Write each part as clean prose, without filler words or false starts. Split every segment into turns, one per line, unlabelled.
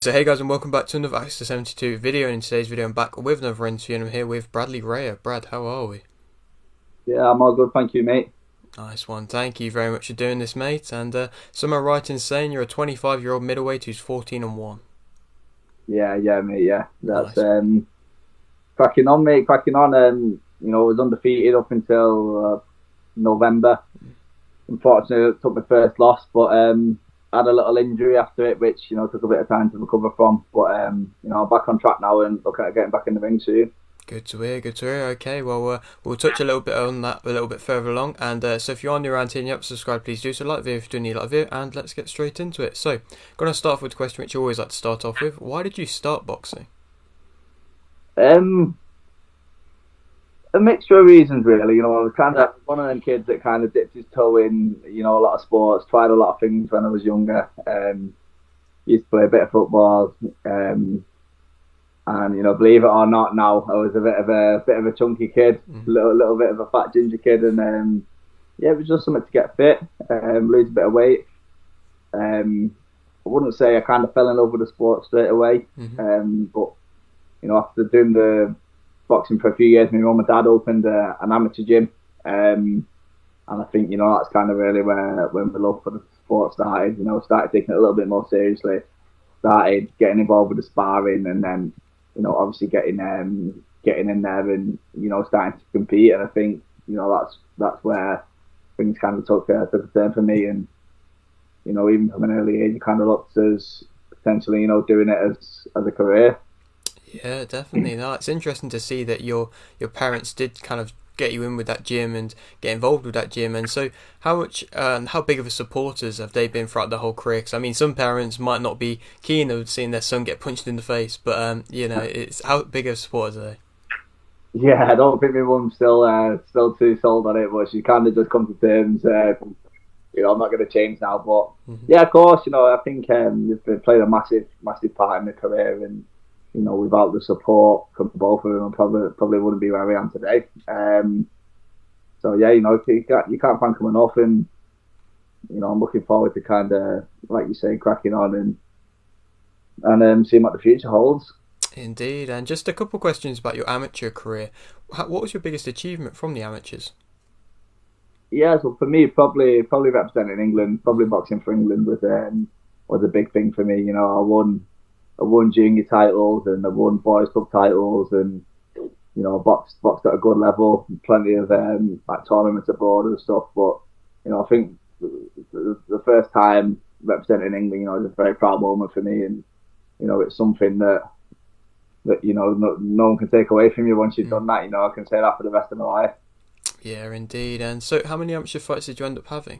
So hey guys, and welcome back to another Access 72 video, and in today's video I'm back with another interview and I'm here with Bradley Raya. Brad, how are we?
Yeah, I'm all good, thank you, mate.
Nice one, thank you very much for doing this, mate. And so am I right in saying you're a 25-year-old middleweight who's 14-1?
Yeah, mate. Yeah, that's
Nice.
cracking on, mate. Cracking on. I was undefeated up until November. Unfortunately, I took my first loss, but had a little injury after it, which took a bit of time to recover from. But I'm back on track now and looking at getting back in the ring soon.
Good to hear, good to hear. Okay, well, we'll touch a little bit on that a little bit further along. And so if you are new around here and you haven't subscribed, please do so. Like the video if you do need like the video, and let's get straight into it. So, going to start off with the question which you always like to start off with. Why did you start boxing?
Um, a mixture of reasons, really. I was kind of one of them kids that kind of dipped his toe in, a lot of sports, tried a lot of things when I was younger. Used to play a bit of football. And believe it or not, now I was a bit of a chunky kid,
Mm.
little bit of a fat ginger kid, and yeah, it was just something to get fit, lose a bit of weight. I wouldn't say I kind of fell in love with the sport straight away,
Mm-hmm.
but after doing the boxing for a few years, my mum and dad opened an amateur gym, and I think that's kind of really where when the love for the sport started. Started taking it a little bit more seriously, started getting involved with the sparring, and then obviously getting in there and starting to compete. And I think that's where things kind of took a turn for me. And even from an early age, I kind of looked as potentially doing it as a career.
Yeah, definitely. No, it's interesting to see that your parents did kind of get you in with that gym and get involved with that gym. And so, how big of a supporters have they been throughout the whole career? Because I mean, some parents might not be keen of seeing their son get punched in the face, but it's how big of supporters are they?
Yeah, I don't think my mum's still too sold on it, but she kind of just come to terms. I'm not going to change now, but
Hmm.
yeah, of course, I think they've played a massive part in my career, and without the support from both of them, I probably wouldn't be where I am today. So yeah, you can't thank them enough, and I'm looking forward to kind of like you say, cracking on and seeing what the future holds.
Indeed. And just a couple questions about your amateur career. What was your biggest achievement from the amateurs?
Yeah, so for me, probably representing England, probably
Hmm.
boxing for England was a big thing for me. I won junior titles and I won boys club titles, and boxed at a good level, plenty of like tournaments abroad and stuff. But I think the first time representing England, was a very proud moment for me, and it's something that no one can take away from you once you've
Mm.
done that. I can say that for the rest of my life.
Yeah, indeed. And so, how many amateur fights did you end up having?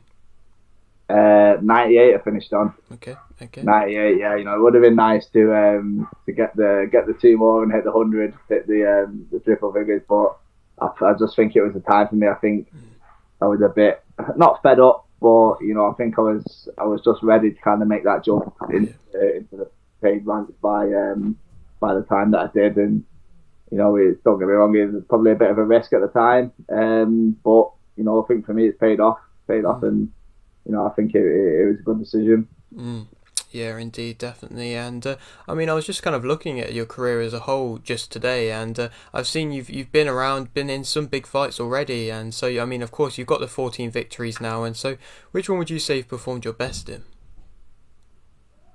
98 I finished on.
Okay, okay.
98, yeah, it would have been nice to get the two more and hit the 100, hit the triple figures, but I just think it was the time for me. I think I was a bit not fed up, but I think I was just ready to kind of make that jump
Yeah.
into the paid ranks by the time that I did. And don't get me wrong, it was probably a bit of a risk at the time, but I think for me it's paid off,
Mm.
and I think it was a good decision.
Mm. Yeah, indeed, definitely. And I mean, I was just kind of looking at your career as a whole just today, and I've seen you've been around, been in some big fights already, and so I mean, of course, you've got the 14 victories now, and so which one would you say you've performed your best in?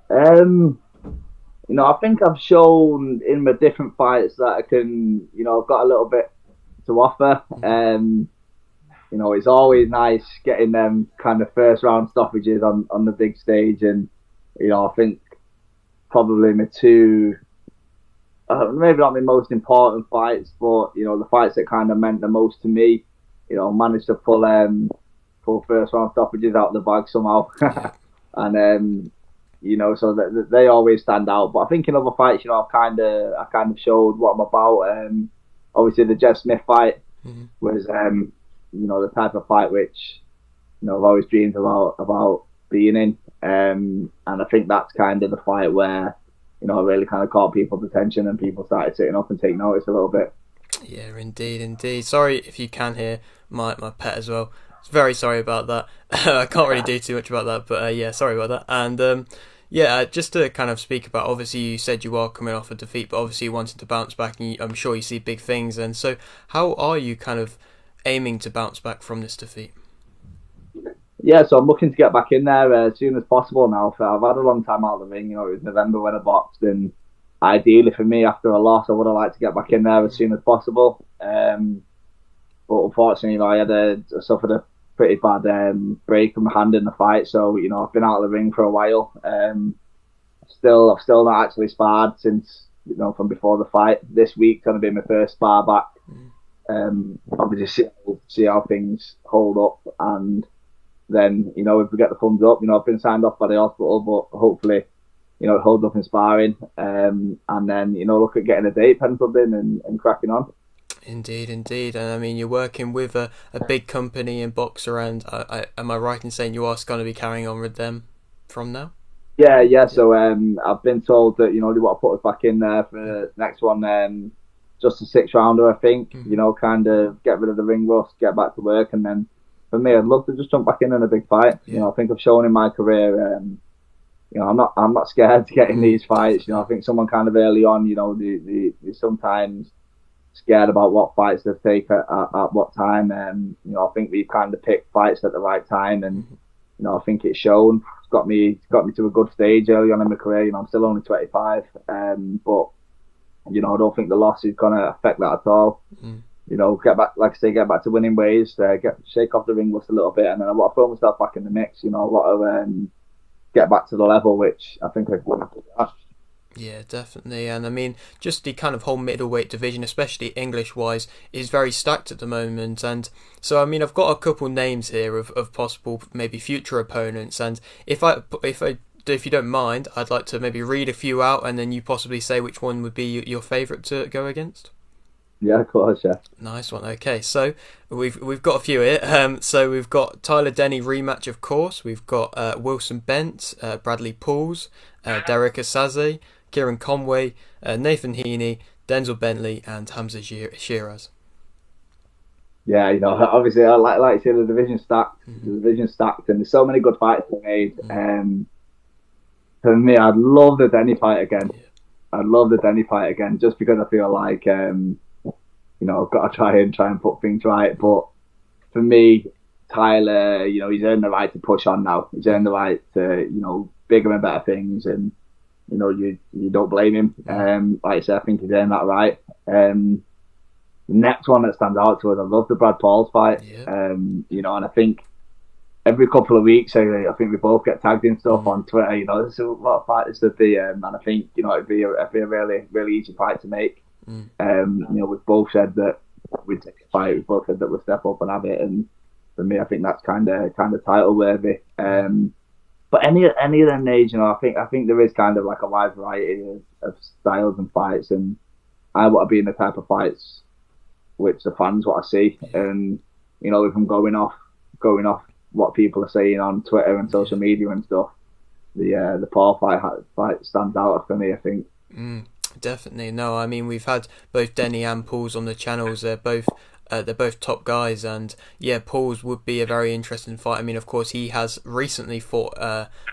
Um, I think I've shown in my different fights that I can, I've got a little bit to offer.
Hmm.
It's always nice getting them kind of first round stoppages on the big stage, and I think probably my two, maybe not my most important fights, but the fights that kind of meant the most to me, managed to pull first round stoppages out of the bag somehow,
Yeah.
and so that they always stand out. But I think in other fights, I kind of showed what I'm about. Obviously, the Jeff Smith fight
Hmm.
was the type of fight which I've always dreamed about being in. And I think that's kind of the fight where I really kind of caught people's attention and people started sitting up and taking notice a little bit.
Yeah, indeed, indeed. Sorry if you can hear my pet as well. Very sorry about that. I can't really do too much about that, but yeah, sorry about that. And Yeah, just to kind of speak about, obviously you said you are coming off a defeat, but obviously you wanted to bounce back, and I'm sure you see big things. And so, how are you kind of aiming to bounce back from this defeat?
Yeah, so I'm looking to get back in there as soon as possible now. I've had a long time out of the ring. You know, it was November when I boxed, and ideally for me, after a loss, I would have liked to get back in there as soon as possible. But unfortunately, you know, I suffered a pretty bad break in my hand in the fight. So you know, I've been out of the ring for a while. I've still not actually sparred since, you know, from before the fight. This week's gonna be my first spar back. Obviously see how things hold up, and then, you know, if we get the thumbs up, you know, I've been signed off by the hospital, but hopefully, you know, it holds up in sparring, and then, you know, look at getting a date penciled in and cracking on.
Indeed, indeed, and I mean you're working with a big company in Boxer, and am I right in saying you are going to be carrying on with them from now?
Yeah, yeah.
Yeah.
So I've been told that, you know, they want to put us back in there for the next one. Just a six rounder, I think. You
Mm-hmm.
know, kind of get rid of the ring rust, get back to work, and then for me, I'd love to just jump back in a big fight. You
Yeah.
know, I think I've shown in my career. You know, I'm not scared to get in these fights. You know,
Definitely.
I think someone kind of early on, you know, they sometimes scared about what fights they take at what time. And you know, I think we've kind of picked fights at the right time, and
Mm-hmm.
you know, I think it's shown. It's got me to a good stage early on in my career. You know, I'm still only 25, but you know, I don't think the loss is gonna affect that at all.
Mm.
You know, get back, like I say, get back to winning ways. Shake off the ring rust a little bit, and then I want to throw myself back in the mix. You know, I want to get back to the level which I think I can.
Yeah, definitely. And I mean, just the kind of whole middleweight division, especially English wise, is very stacked at the moment. And so, I mean, I've got a couple names here of possible maybe future opponents. And if you don't mind, I'd like to maybe read a few out, and then you possibly say which one would be your favourite to go against.
Yeah, of course, yeah.
Nice one. Okay, so we've got a few here. So we've got Tyler Denny rematch, of course. We've got Wilson Bent, Bradley Pauls, Derek Asaze, Kieran Conway, Nathan Heaney, Denzel Bentley, and Hamza Shiraz.
Yeah, you know, obviously, I like you say, the division stacked.
Mm-hmm.
The division stacked, and there's so many good fights to be made.
Mm-hmm.
For me, I'd love the Denny fight again.
Yeah.
I'd love the Denny fight again, just because I feel like you know, I've got to try and put things right. But for me, Tyler, you know, he's earned the right to push on now. He's earned the right to, you know, bigger and better things, and you know, you don't blame him. Like I said, I think he's earned that right. The next one that stands out to us, I love the Brad Pauls fight.
Yeah.
You know, and I think every couple of weeks, I think we both get tagged in stuff on Twitter. You know, there's a lot of fight this would be, and I think, you know, it'd be a really really easy fight to make.
Mm.
You know, we've both said that we'd take a fight. We've both said that we'll step up and have it. And for me, I think that's kind of title worthy. But any of them age, you know, I think there is kind of like a wide variety of styles and fights, and I want to be in the type of fights which the fans want to see. And you know, if I'm going off what people are saying on Twitter and social media and stuff, the Paul fight stands out for me, I think.
Mm. Definitely. No, I mean, we've had both Denny and Pauls on the channels. They're both top guys, and yeah, Pauls would be a very interesting fight. I mean, of course, he has recently fought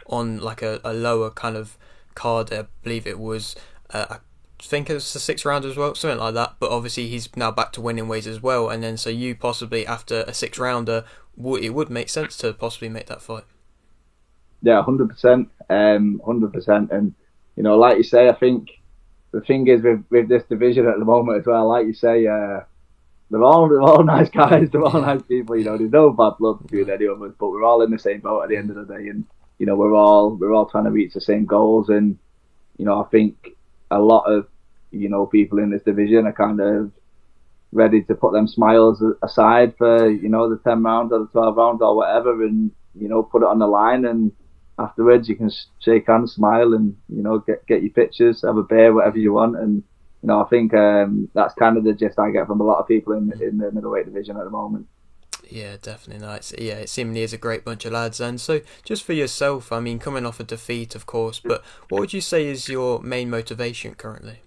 on like a lower kind of card. I believe it was I think it was a 6 rounder as well, something like that. But obviously, he's now back to winning ways as well. And then so you possibly after a 6 rounder, it would make sense to possibly make that fight.
Yeah, 100%, 100%. And you know, like you say, I think the thing is with this division at the moment as well, like you say, they're all nice guys, they're all nice people. You know, there's no bad blood between any of us, but we're all in the same boat at the end of the day, and you know, we're all trying to reach the same goals. And you know, I think a lot of, you know, people in this division are kind of ready to put them smiles aside for, you know, the 10 rounds or the 12 rounds or whatever, and you know, put it on the line, and afterwards you can shake hands, smile, and you know, get your pictures, have a beer, whatever you want. And you know, I think that's kind of the gist I get from a lot of people in the middleweight division at the moment.
Yeah, definitely. No, it seemingly is a great bunch of lads. And so, just for yourself, I mean, coming off a defeat, of course, but what would you say is your main motivation currently?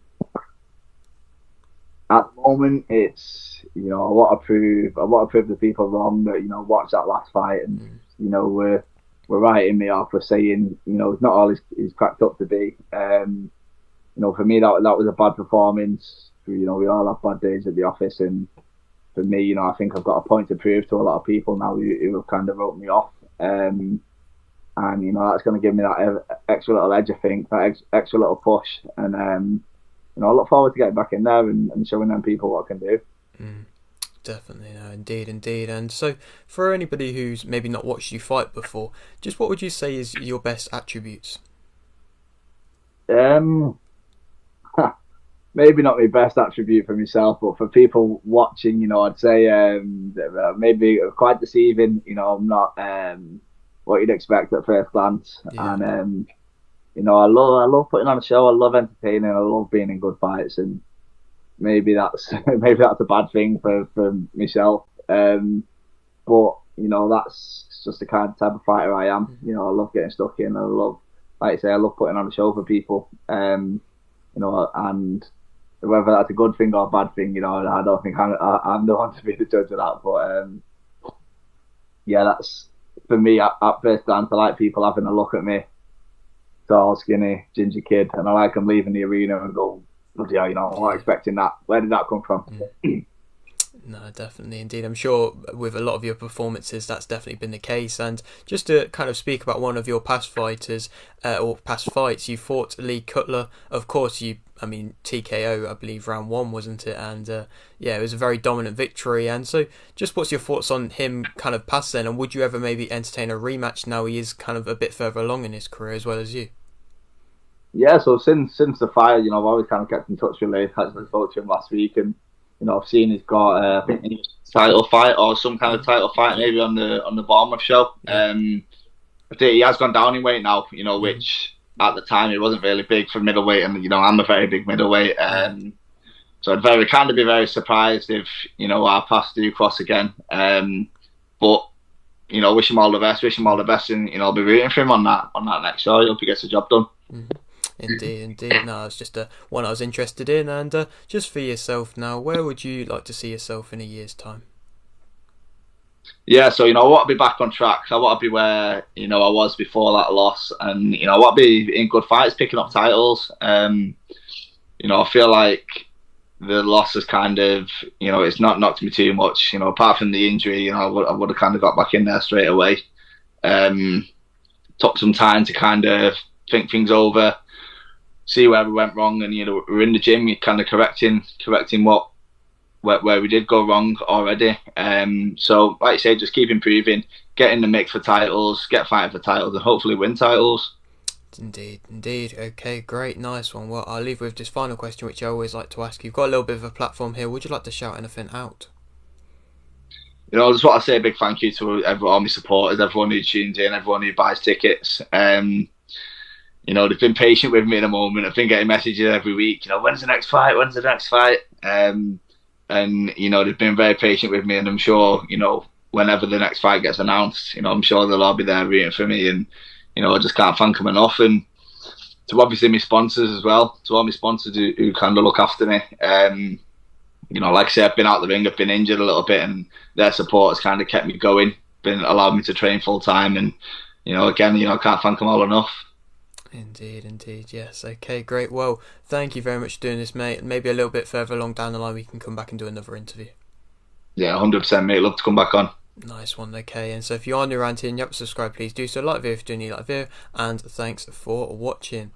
At the moment, it's, you know, I want to prove the people wrong that, you know, watch that last fight, and you know, were writing me off, were saying, it's not all he's cracked up to be. For me, that was a bad performance. We all have bad days at the office, and for me, I think I've got a point to prove to a lot of people now who have kind of wrote me off. And that's going to give me that extra little edge, I think, that extra little push. And I look forward to getting back in there and showing them people what I can do.
Definitely, no, indeed. And so, for anybody who's maybe not watched you fight before, just what would you say is your best attributes?
Maybe not my best attribute for myself, but for people watching, I'd say maybe quite deceiving. I'm not what you'd expect at first glance, yeah. And I love putting on a show. I love entertaining. I love being in good fights, and maybe that's a bad thing for myself. But that's just the kind of type of fighter I am. I love getting stuck in. I love, like I say, I love putting on a show for people. And whether that's a good thing or a bad thing, I don't think I'm the one to be the judge of that. But yeah, that's for me at first glance. I like people having a look at me, tall, skinny, ginger kid, and I like them leaving the arena and go, bloody hell, I'm not expecting that. Where did that come from?
No, definitely, indeed. I'm sure with a lot of your performances, that's definitely been the case. And just to kind of speak about one of your past fighters or past fights, you fought Lee Cutler. Of course, TKO, I believe, round 1, wasn't it? And it was a very dominant victory. And so, just what's your thoughts on him kind of past then? And would you ever maybe entertain a rematch now he is kind of a bit further along in his career as well as you?
Yeah, so since the fight, I've always kind of kept in touch with Lee. I actually spoke to him last week, and I've seen he's got I think a title fight or some kind of title fight maybe on the Bournemouth show. I think he has gone down in weight now, which at the time he wasn't really big for middleweight, and I'm a very big middleweight. So I'd be very surprised if our paths do cross again. But wish him all the best, and I'll be rooting for him on that next show. I hope he gets the job done.
Indeed. No, it's just one I was interested in. And just for yourself now, where would you like to see yourself in a year's time?
Yeah, so I want to be back on track. I want to be where I was before that loss, and I want to be in good fights, picking up titles. I feel like the loss has kind of it's not knocked me too much. Apart from the injury, I would have kind of got back in there straight away. Took some time to kind of think things over, see where we went wrong, and we're in the gym, you're kind of correcting where we did go wrong already. So like I say, just keep improving, get in the mix for titles, get fighting for titles, and hopefully win titles.
Indeed. Okay, great, nice one. Well, I'll leave with this final question, which I always like to ask. You've got a little bit of a platform here. Would you like to shout anything out?
I just want to say a big thank you to all my supporters, everyone who tunes in, everyone who buys tickets. They've been patient with me in a moment. I've been getting messages every week, when's the next fight? And they've been very patient with me, and I'm sure, whenever the next fight gets announced, I'm sure they'll all be there rooting for me, and, I just can't thank them enough. And to obviously my sponsors as well, to all my sponsors who kind of look after me. Like I say, I've been out the ring, I've been injured a little bit, and their support has kind of kept me going, allowed me to train full time, and, again, I can't thank them all enough.
Indeed, yes. Okay, great. Well, thank you very much for doing this, mate. Maybe a little bit further along down the line, we can come back and do another interview.
Yeah, 100%, mate. Love to come back on.
Nice one, okay. And so if you are new around here and you haven't subscribed, please do so. Like the video if you do need like the video, and thanks for watching.